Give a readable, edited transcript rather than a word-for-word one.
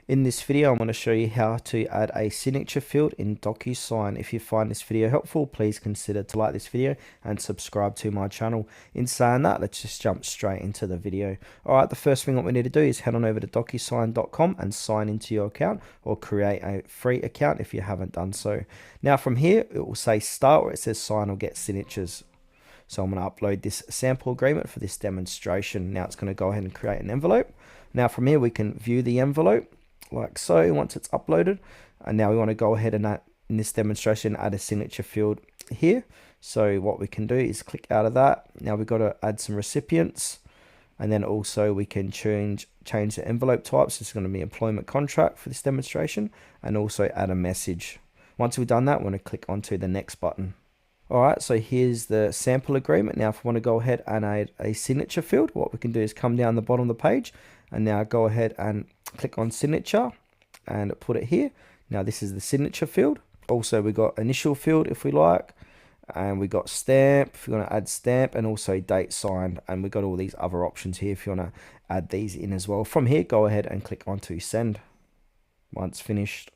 In this video, I'm going to show you how to add a signature field in DocuSign. If you find this video helpful, please consider to like this video and subscribe to my channel. In saying that, let's just jump straight into the video. Alright, the first thing what we need to do is head on over to DocuSign.com and sign into your account, or create a free account if you haven't done so. Now from here, it will say start, where it says sign or get signatures. So I'm going to upload this sample agreement for this demonstration. Now it's going to go ahead and create an envelope. Now from here, we can view the envelope like so once it's uploaded, and now we want to go ahead and add, in this demonstration, add a signature field here. So what we can do is click out of that. Now we've got to add some recipients, and then also we can change the envelope types. This is going to be employment contract for this demonstration, and also add a message. Once we've done that, we're going to click onto the next button. Alright, so here's the sample agreement. Now if we want to go ahead and add a signature field, what we can do is come down the bottom of the page and now go ahead and click on signature and put it here. Now this is the signature field. Also we got initial field if we like, and we got stamp if you want to add stamp, and also date signed, and we got all these other options here if you want to add these in as well. From here, go ahead and click onto send once finished.